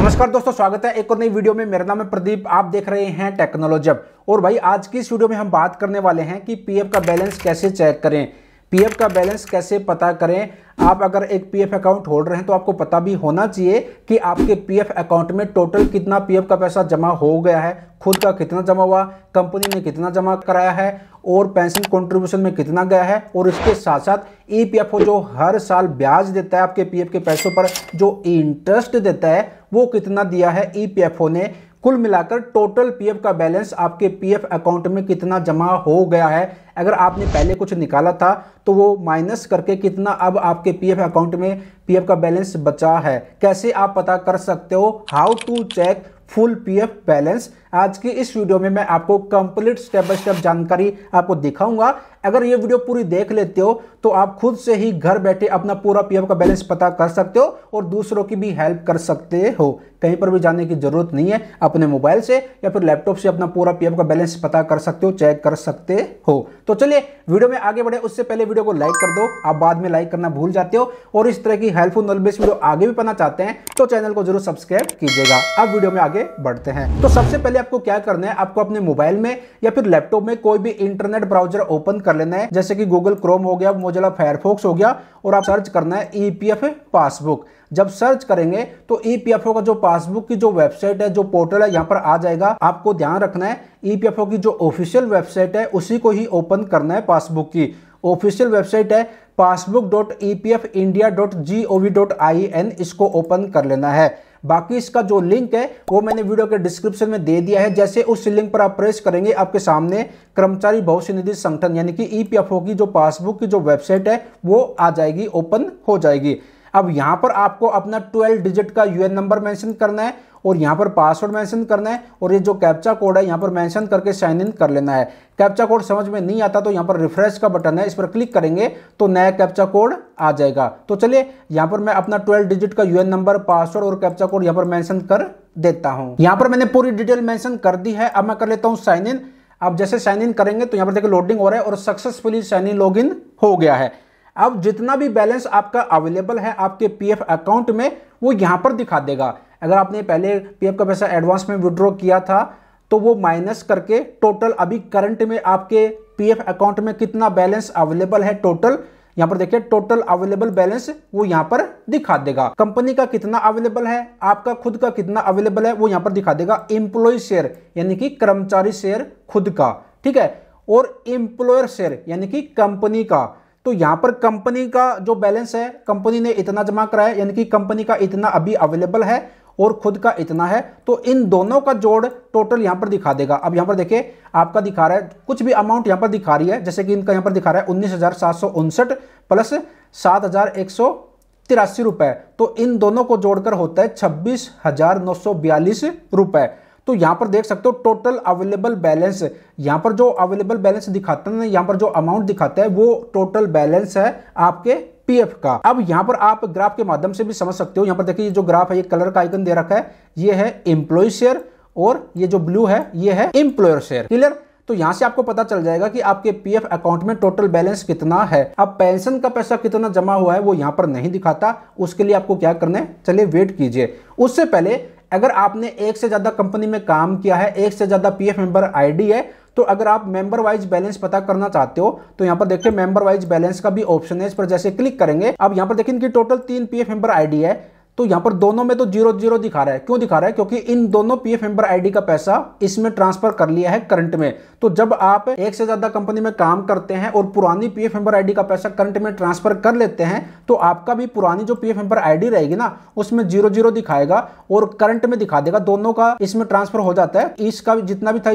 नमस्कार दोस्तों, स्वागत है एक और नई वीडियो में। मेरा नाम है प्रदीप, आप देख रहे हैं टेक्नोलॉजी। और भाई आज की इस वीडियो में हम बात करने वाले हैं कि पीएफ का बैलेंस कैसे चेक करें, पीएफ का बैलेंस कैसे पता करें। आप अगर एक पीएफ अकाउंट होल्डर हैं तो आपको पता भी होना चाहिए कि आपके पीएफ अकाउंट में टोटल कितना पीएफ का पैसा जमा हो गया है, खुद का कितना जमा हुआ, कंपनी ने कितना जमा कराया है और पेंशन कंट्रीब्यूशन में कितना गया है। और इसके साथ साथ ईपीएफओ जो हर साल ब्याज देता है आपके पीएफ के पैसों पर, जो इंटरेस्ट देता है वो कितना दिया है ईपीएफओ ने। कुल मिलाकर टोटल पीएफ का बैलेंस आपके पीएफ अकाउंट में कितना जमा हो गया है। अगर आपने पहले कुछ निकाला था तो वो माइनस करके कितना अब आपके पीएफ अकाउंट में पीएफ का बैलेंस बचा है, कैसे आप पता कर सकते हो। How to check full PF balance. आज की इस वीडियो में मैं आपको कंप्लीट स्टेप बाय स्टेप जानकारी आपको दिखाऊंगा। अगर ये वीडियो पूरी देख लेते हो तो आप खुद से ही घर बैठे अपना पूरा पीएफ का बैलेंस पता कर सकते हो और दूसरों की भी हेल्प कर सकते हो। कहीं पर भी जाने की जरूरत नहीं है, अपने मोबाइल से या फिर लैपटॉप से अपना पूरा पीएफ का बैलेंस पता कर सकते हो, चेक कर सकते हो। तो चलिए वीडियो में आगे बढ़े उससे पहले वीडियो को लाइक कर दो, आप बाद में लाइक करना भूल जाते हो। और इस तरह की हेल्पफुल नॉलेज बेस्ड वीडियो आगे भी पाना चाहते हैं तो चैनल को जरूर सब्सक्राइब कीजिएगा। अब वीडियो में आगे बढ़ते हैं। तो सबसे पहले आपको क्या करना है, आपको अपने मोबाइल में या फिर लैपटॉप में कोई भी इंटरनेट ब्राउजर ओपन कर लेना है, जैसे कि गूगल क्रोम हो गया, मोजिला फायरफॉक्स हो गया, और आप सर्च करना है ईपीएफ पासबुक। जब सर्च करेंगे तो ईपीएफओ का जो पासबुक की जो वेबसाइट है, जो पोर्टल है, यहां पर आ जाएगा। आपको ध्यान रखना है ईपीएफओ की जो ऑफिशियल वेबसाइट है उसी को ही ओपन करना है। पासबुक की ऑफिशियल वेबसाइट है passbook.epfindia.gov.in, इसको ओपन कर लेना है। बाकी इसका जो लिंक है वो मैंने वीडियो के डिस्क्रिप्शन में दे दिया है। जैसे उस लिंक पर आप प्रेस करेंगे आपके सामने कर्मचारी भविष्य निधि संगठन यानी कि ईपीएफओ की जो पासबुक की जो वेबसाइट है वो आ जाएगी, ओपन हो जाएगी। अब यहां पर आपको अपना 12 डिजिट का यूएन नंबर मेंशन करना है और यहां पर पासवर्ड मेंशन करना है और ये जो कैप्चा कोड है यहां पर मेंशन करके साइन इन कर लेना है। कैप्चा कोड समझ में नहीं आता तो यहां पर रिफ्रेश का बटन है, इस पर क्लिक करेंगे तो नया कैप्चा कोड आ जाएगा। तो चलिए यहां पर मैं अपना 12 डिजिट का यूएन नंबर, पासवर्ड और कैप्चा कोड यहां पर मेंशन कर देता हूं। यहां पर मैंने पूरी डिटेल मेंशन कर दी है। अब मैं कर लेता हूं साइन इन। अब जैसे साइन इन करेंगे तो यहां पर देखिए लोडिंग हो रहा है और सक्सेसफुली साइन इन लॉगिन हो गया है। अब जितना भी बैलेंस आपका अवेलेबल है आपके पीएफ अकाउंट में वो यहां पर दिखा देगा। अगर आपने पहले पीएफ का पैसा एडवांस में विड्रॉ किया था तो वो माइनस करके टोटल अभी करंट में आपके पीएफ अकाउंट में कितना बैलेंस अवेलेबल है टोटल, यहां पर देखिए टोटल अवेलेबल बैलेंस वो यहां पर दिखा देगा। कंपनी का कितना अवेलेबल है, आपका खुद का कितना अवेलेबल है वो यहां पर दिखा देगा। एम्प्लॉय शेयर यानी कि कर्मचारी शेयर खुद का, ठीक है, और एम्प्लॉयर शेयर यानी कि कंपनी का। तो यहां पर कंपनी का जो बैलेंस है, कंपनी ने इतना जमा कराया यानी कि कंपनी का इतना अभी अवेलेबल है और खुद का इतना है, तो इन दोनों का जोड़ टोटल यहां पर दिखा देगा। अब यहां पर देखिए आपका दिखा रहा है कुछ भी अमाउंट यहां पर दिखा रही है, जैसे कि इनका यहां पर दिखा रहा है 19,759 प्लस 7,183 रुपए, तो इन दोनों को जोड़कर होता है 26,942 रुपए। तो यहां पर देख सकते हो टोटल अवेलेबल बैलेंस, यहां पर जो अवेलेबल बैलेंस दिखाता है, यहां पर जो अमाउंट दिखाता है वो टोटल बैलेंस है आपके पीएफ का। अब यहां पर आप ग्राफ के माध्यम से भी समझ सकते हो। यहां पर देखिए जो ग्राफ है, ये कलर का आइकन दे रखा है, ये है एम्प्लॉय शेयर और ये जो ब्लू है ये है एम्प्लॉयर शेयर। क्लियर? तो यहां से आपको पता चल जाएगा कि आपके पीएफ अकाउंट में टोटल बैलेंस कितना है। अब पेंशन का पैसा कितना जमा हुआ है वो यहां पर नहीं दिखाता, उसके लिए आपको क्या करना है, चलिए वेट कीजिए। उससे पहले अगर आपने एक से ज्यादा कंपनी में काम किया है, एक से ज्यादा पीएफ मेंबर आईडी है, तो अगर आप मेंबर वाइज बैलेंस पता करना चाहते हो तो यहां पर देखिए मेंबर वाइज बैलेंस का भी ऑप्शन है, इस पर जैसे क्लिक करेंगे। अब यहां पर देखिए इनकी टोटल 3 पीएफ मेंबर आईडी है, तो यहां पर दोनों में तो 0-0 दिखा रहा है। क्यों दिखा रहा है? क्योंकि इन दोनों पीएफ मेंबर आईडी का पैसा इसमें ट्रांसफर कर लिया है करंट में। तो जब आप एक से ज्यादा कंपनी में काम करते हैं और पुरानी पीएफ मेंबर आईडी का पैसा करंट में ट्रांसफर कर लेते हैं तो आपका भी पुरानी जो पीएफ मेंबर आईडी रहेगी ना उसमें 0-0 दिखाएगा और करंट में दिखा देगा। दोनों का इसमें ट्रांसफर हो जाता है, इसका भी जितना भी था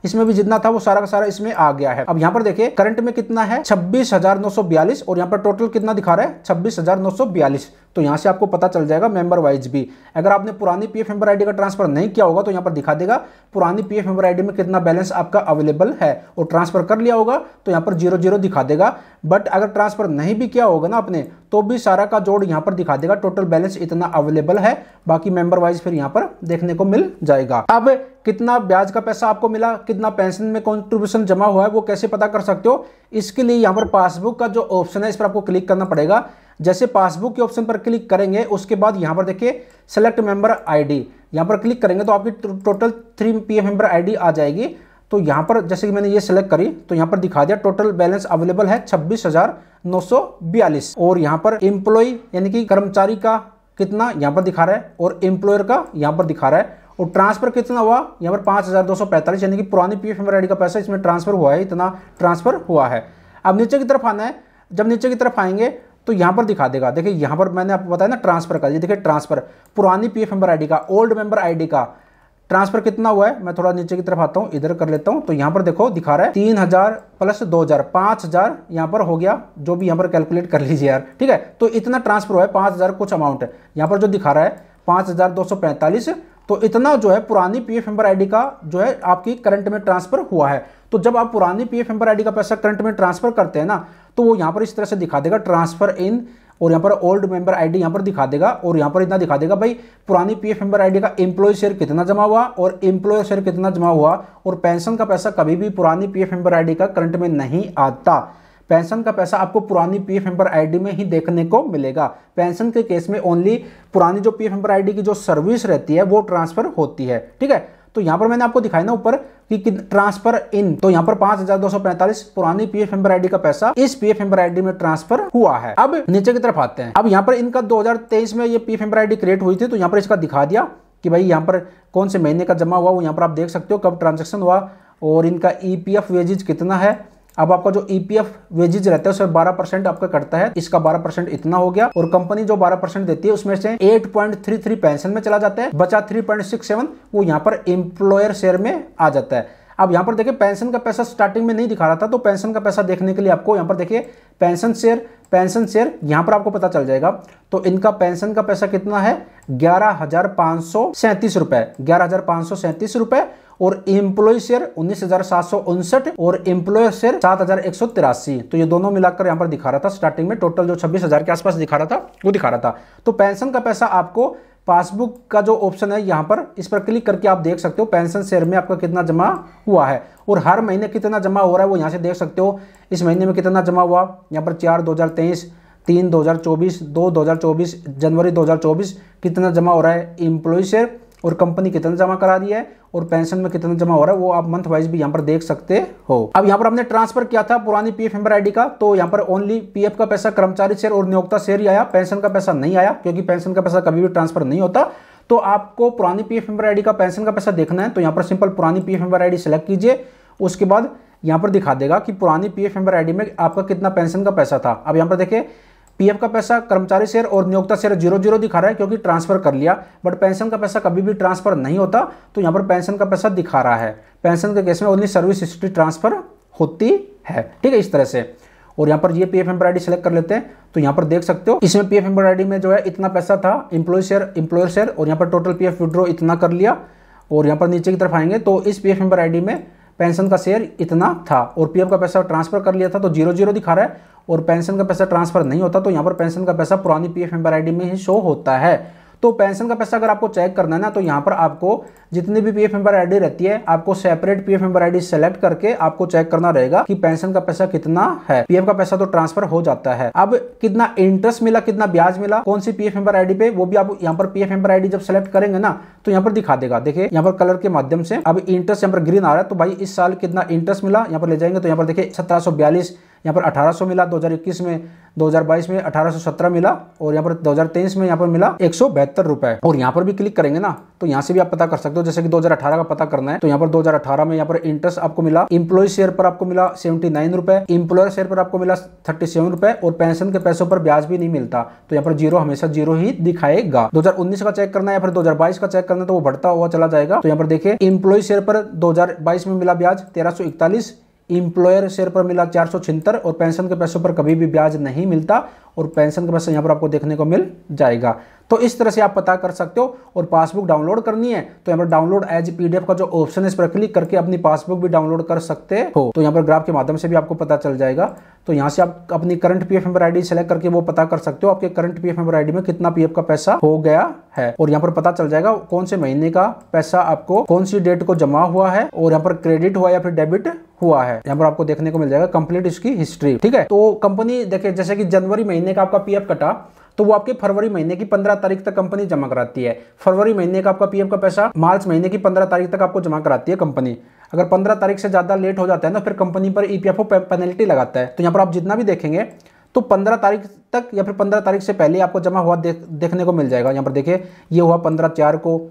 इसमें भी जितना था वो सारा का सारा इसमें आ गया है। अब यहां पर देखिए करंट में कितना है 26,942 और यहां पर टोटल कितना दिखा रहा है 26,942। तो यहां से आपको पता चल जाएगा मेंबर वाइज भी। अगर आपने पुरानी पीएफ मेंबर आईडी का ट्रांसफर नहीं किया होगा तो यहां पर दिखा देगा पुरानी पीएफ मेंबर आईडी में कितना बैलेंस आपका अवेलेबल है, और ट्रांसफर कर लिया होगा तो यहां पर 0-0 दिखा देगा। बट अगर ट्रांसफर नहीं भी किया होगा ना आपने तो भी सारा का जोड़ यहां पर दिखा देगा, टोटल बैलेंस इतना अवेलेबल है। बाकी मेंबर वाइज फिर यहां पर देखने को मिल जाएगा। अब कितना ब्याज का पैसा आपको मिला, कितना पेंशन में कंट्रीब्यूशन जमा हुआ है वो कैसे पता कर सकते हो, इसके लिए यहां पर पासबुक का जो ऑप्शन है इस पर आपको क्लिक करना पड़ेगा। जैसे पासबुक के ऑप्शन पर क्लिक करेंगे उसके बाद यहाँ पर देखिए सेलेक्ट मेंबर आईडी, यहाँ पर क्लिक करेंगे तो आपकी टोटल 3 पीएफ मेंबर आईडी आ जाएगी। तो यहाँ पर जैसे कि मैंने ये सेलेक्ट करी तो यहाँ पर दिखा दिया टोटल बैलेंस अवेलेबल है 26,942 और यहाँ पर एम्प्लॉय यानी कि कर्मचारी का कितना यहाँ पर दिखा रहा है और एम्प्लॉयर का यहाँ पर दिखा रहा है और ट्रांसफर कितना हुआ यहाँ पर 5,245 यानी कि पुरानी पीएफ मेंबर आईडी का पैसा इसमें ट्रांसफर हुआ है, इतना ट्रांसफर हुआ है। अब नीचे की तरफ आना है, जब नीचे की तरफ आएंगे तो यहाँ पर दिखा देगा, देखिए यहाँ पर मैंने आपको बताया ना ट्रांसफर का, ये देखिए ट्रांसफर पुरानी पीएफ मेंबर आईडी का ओल्ड मेंबर आईडी का ट्रांसफर कितना हुआ है। मैं थोड़ा नीचे की तरफ आता हूँ, इधर कर लेता हूँ तो यहाँ पर देखो दिखा रहा है 3,000 प्लस 2,000 5,000 यहाँ पर हो गया, जो भी यहाँ पर कैलकुलेट कर लीजिए यार, ठीक है। तो इतना ट्रांसफर हुआ है 5,000 कुछ अमाउंट है यहाँ पर जो दिखा रहा है 5,245, तो इतना जो है पुरानी पीएफ मेंबर आईडी का जो है आपकी करंट में ट्रांसफर हुआ है। तो जब आप पुरानी पीएफ मेंबर आईडी का पैसा करंट में ट्रांसफर करते हैं ना तो वो यहाँ पर इस तरह से दिखा देगा ट्रांसफर इन, और यहाँ पर ओल्ड मेंबर आईडी यहाँ पर दिखा देगा और यहाँ पर इतना दिखा देगा भाई पुरानी पीएफ मेंबर आईडी का एम्प्लॉय शेयर कितना जमा हुआ और एम्प्लॉयर शेयर कितना जमा हुआ। और पेंशन का पैसा कभी भी पुरानी पीएफ मेंबर आईडी का करंट में नहीं आता, पेंशन का पैसा आपको पुरानी पीएफ मेंबर आईडी में ही देखने को मिलेगा। पेंशन के केस में ओनली पुरानी जो पीएफ मेंबर आईडी की जो सर्विस रहती है वो ट्रांसफर होती है, ठीक है। तो यहाँ पर मैंने आपको दिखाया ना ऊपर कि ट्रांसफर इन, तो यहाँ पर 5,245 पुरानी पीएफ मेंबर आईडी का पैसा इस पीएफ मेंबर आईडी में ट्रांसफर हुआ है। अब नीचे की तरफ आते हैं, अब यहाँ पर इनका 2023 में ये पीएफ मेंबर आईडी क्रिएट हुई थी तो यहाँ पर इसका दिखा दिया कि भाई यहाँ पर कौन से महीने का जमा हुआ, वो यहाँ पर आप देख सकते हो कब ट्रांजेक्शन हुआ और इनका ईपीएफ वेजेज कितना है। अब आपका जो ईपीएफ वेजेज रहता है उसमें 12% आपका कटता है, इसका 12% इतना हो गया और कंपनी जो 12% देती है उसमें से 8.33 पेंशन में चला जाता है, बचा 3.67 वो यहाँ पर एम्प्लॉयर शेयर में आ जाता है। अब यहाँ पर देखिए पेंशन का पैसा स्टार्टिंग में नहीं दिखा रहा था, तो पेंशन का पैसा देखने के लिए आपको यहाँ पर देखिए पेंशन शेयर यहाँ पर आपको पता चल जाएगा। तो इनका पेंशन का पैसा कितना है 11,537 रुपए, 11,537 रुपए और एम्प्लॉय शेयर 19,759 और एम्प्लॉयर शेयर 7,183। तो ये दोनों मिलाकर यहाँ पर दिखा रहा था स्टार्टिंग में टोटल जो 26,000 के आसपास दिखा रहा था वो दिखा रहा था। तो पेंशन का पैसा आपको पासबुक का जो ऑप्शन है यहाँ पर इस पर क्लिक करके आप देख सकते हो पेंशन शेयर में आपका कितना जमा हुआ है और हर महीने कितना जमा हो रहा है वो यहाँ से देख सकते हो। इस महीने में कितना जमा हुआ, यहाँ पर 4/2023, 3/2024, 2/2024, जनवरी 2024 कितना जमा हो रहा है एम्प्लॉय शेयर और कंपनी कितना जमा करा दी है और पेंशन में कितना जमा हो रहा है वो आप मंथ वाइज भी यहाँ पर देख सकते हो। अब यहाँ पर हमने ट्रांसफर किया था पुरानी पीएफ मेंबर आईडी का, तो यहाँ पर ओनली पीएफ का पैसा कर्मचारी शेयर और नियोक्ता शेयर ही आया, पेंशन का पैसा नहीं आया क्योंकि पेंशन का पैसा कभी भी ट्रांसफर नहीं होता। तो आपको पुरानी पीएफ मेंबर आईडी का पेंशन का पैसा देखना है तो यहाँ पर सिंपल पुरानी पीएफ मेंबर आईडी सेलेक्ट कीजिए, उसके बाद यहाँ पर दिखा देगा कि पुरानी पीएफ मेंबर आईडी में आपका कितना पेंशन का पैसा था। अब यहाँ पर देखिए पीएफ का पैसा कर्मचारी शेयर और नियोक्ता शेयर 0-0 दिखा रहा है क्योंकि ट्रांसफर कर लिया, बट पेंशन का पैसा कभी भी ट्रांसफर नहीं होता तो यहाँ पर पेंशन का पैसा दिखा रहा है। पेंशन के केस में ओनली सर्विस हिस्ट्री ट्रांसफर होती है, ठीक है, इस तरह से। और यहाँ पर ये पीएफ मेंबर आईडी सेलेक्ट कर लेते हैं तो यहाँ पर देख सकते हो इसमें पीएफ मेंबर आईडी में जो है इतना पैसा था एम्प्लॉय शेयर एम्प्लॉयर शेयर और यहाँ पर टोटल पीएफ विड्रॉ इतना कर लिया। और यहाँ पर नीचे की तरफ आएंगे तो इस पीएफ मेंबर आईडी में पेंशन का शेयर इतना था और पीएफ का पैसा ट्रांसफर कर लिया था तो 0-0 दिखा रहा है और पेंशन का पैसा ट्रांसफर नहीं होता तो यहाँ पर पेंशन का पैसा पुरानी पीएफ मेंबर आईडी में ही शो होता है। तो पेंशन का पैसा अगर आपको चेक करना है ना तो यहाँ पर आपको जितनी भी पीएफ मेंबर आईडी रहती है आपको separate PF member ID select करके आपको चेक करना रहेगा कि पेंशन का पैसा कितना है। पीएफ का पैसा तो ट्रांसफर हो जाता है, अब कितना इंटरेस्ट मिला कितना ब्याज मिला कौन सी पीएफ मेंबर आईडी पे वो भी आप यहाँ पर पीएफ मेंबर आईडी जब सेलेक्ट करेंगे ना तो यहाँ पर दिखा देगा। देखिए यहाँ पर कलर के माध्यम से अब इंटरेस्ट यहाँ पर ग्रीन आ रहा है तो भाई इस साल कितना इंटरेस्ट मिला यहाँ पर ले जाएंगे तो यहाँ पर देखिए 1742, यहाँ पर 1800 मिला 2021 में, 2022 में 1817 मिला और यहाँ पर 2023 में यहाँ पर मिला 172 रुपए। और यहाँ पर भी क्लिक करेंगे ना तो यहाँ से भी आप पता कर सकते हो, जैसे कि 2018 का पता करना है तो यहाँ पर 2018 में यहाँ पर इंटरेस्ट आपको मिला, एम्प्लॉय शेयर पर आपको मिला 79 रुपए, एम्प्लॉयर शेयर पर आपको मिला 37 रुपए और पेंशन के पैसों पर ब्याज भी नहीं मिलता तो यहाँ पर 0 हमेशा 0 ही दिखाएगा। 2019 का चेक करना है या फिर 2022 का चेक करना है तो वो बढ़ता हुआ चला जाएगा। तो यहाँ पर देखिए एम्प्लॉय शेयर पर 2022 में मिला ब्याज 1341, एम्प्लॉयर शेयर पर मिला 476 और पेंशन के पैसों पर कभी भी ब्याज नहीं मिलता और पेंशन का पैसा यहाँ पर आपको देखने को मिल जाएगा। तो इस तरह से आप पता कर सकते हो। और पासबुक डाउनलोड करनी है तो यहाँ पर डाउनलोड एज पीडीएफ का जो ऑप्शन है इस पर क्लिक करके अपनी पासबुक भी डाउनलोड कर सकते हो। तो यहाँ पर ग्राफ के माध्यम से भी आपको पता चल जाएगा। तो यहाँ से आप अपनी current PF member ID select करके वो पता कर सकते हो आपके करंट पीएफ मेंबर आईडी में कितना पीएफ का पैसा हो गया है। और यहाँ पर पता चल जाएगा कौन से महीने का पैसा आपको कौन सी डेट को जमा हुआ है और यहाँ पर क्रेडिट हुआ या फिर डेबिट हुआ है। यहाँ पर आपको देखने को मिल जाएगा कंप्लीट इसकी हिस्ट्री। ठीक है, तो कंपनी देखिए जैसे कि जनवरी महीने का आपका पीएफ कटा तो वो आपके फरवरी महीने की 15 तारीख तक कंपनी जमा कराती है। फरवरी महीने का आपका पीएफ का पैसा मार्च महीने की 15 तारीख तक आपको जमा कराती है कंपनी। अगर 15 तारीख से ज्यादा लेट हो जाता है ना फिर कंपनी पर ईपीएफओ पेनल्टी लगाता है। तो यहाँ पर आप जितना भी देखेंगे तो 15 तारीख तक या फिर 15 तारीख से पहले आपको जमा हुआ देखने को मिल जाएगा। यहाँ पर देखिए ये हुआ 15/4 को,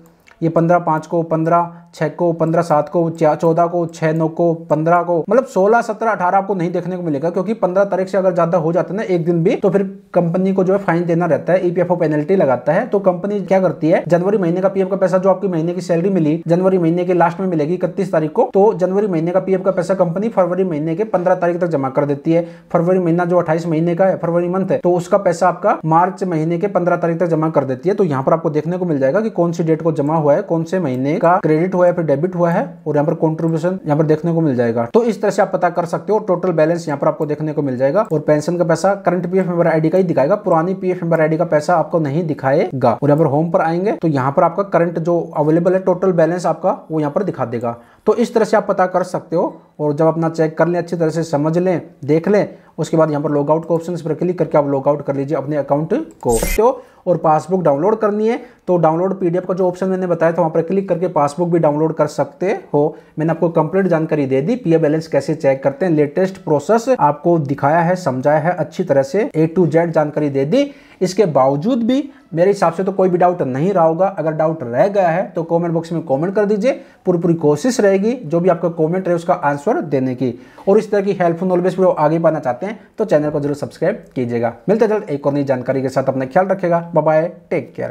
ये 15/5 को, 15/6 को, 15/7 को, 14 को, 6/9 को, 15 को, मतलब 16, 17, 18 आपको नहीं देखने को मिलेगा क्योंकि 15 तारीख से अगर ज्यादा हो जाता है ना एक दिन भी तो फिर कंपनी को जो है फाइन देना रहता है, ईपीएफओ पेनल्टी लगाता है। तो कंपनी क्या करती है जनवरी महीने का पीएफ का पैसा जो आपकी महीने की सैलरी मिली जनवरी महीने के लास्ट में मिलेगी 31 तारीख को, तो जनवरी महीने का पीएफ का पैसा कंपनी फरवरी महीने के 15 तारीख तक जमा कर देती है। फरवरी महीना जो 28 महीने का है फरवरी मंथ है तो उसका पैसा आपका मार्च महीने के 15 तारीख तक जमा कर देती है। तो यहाँ पर आपको देखने को मिल जाएगा कि कौन सी डेट को जमा हुआ है, कौन से महीने का क्रेडिट हुआ है फिर डेबिट हुआ है और यहाँ पर कंट्रीब्यूशन यहाँ पर देखने को मिल जाएगा। तो इस तरह से आप पता कर सकते हो। टोटल बैलेंस यहाँ पर आपको देखने को मिल जाएगा और पेंशन का पैसा करंट पीएफ मेंबर आईडी का ही दिखाएगा, पुरानी पीएफ मेंबर आईडी का पैसा आपको नहीं दिखाएगा। और यहाँ पर होम पर आएंगे तो यहाँ पर आपका करंट जो अवेलेबल है टोटल बैलेंस आपका वो यहाँ पर दिखा देगा। तो इस तरह से आप पता कर सकते हो। और जब अपना चेक कर लें, अच्छी तरह से समझ लें, देख लें, उसके बाद यहाँ पर लॉग आउट का ऑप्शन इस पर क्लिक करके आप लॉग आउट कर लीजिए अपने अकाउंट को। और पासबुक डाउनलोड करनी है तो डाउनलोड पीडीएफ का जो ऑप्शन मैंने बताया था वहां पर क्लिक करके पासबुक भी डाउनलोड कर सकते हो। मैंने आपको कंप्लीट जानकारी दे दी, पीएफ बैलेंस कैसे चेक करते हैं, लेटेस्ट प्रोसेस आपको दिखाया है, समझाया है अच्छी तरह से, A to Z जानकारी दे दी। इसके बावजूद भी मेरे हिसाब से तो कोई भी डाउट नहीं रहा होगा। अगर डाउट रह गया है तो कमेंट बॉक्स में कमेंट कर दीजिए, पूरी कोशिश रहेगी जो भी आपका कमेंट रहे उसका आंसर देने की। और इस तरह की हेल्पफुल नॉलेज वीडियो आगे पाना चाहते हैं तो चैनल को जरूर सब्सक्राइब कीजिएगा। मिलते जल्द एक और नई जानकारी के साथ, अपना ख्याल रखिएगा। Bye bye, take care.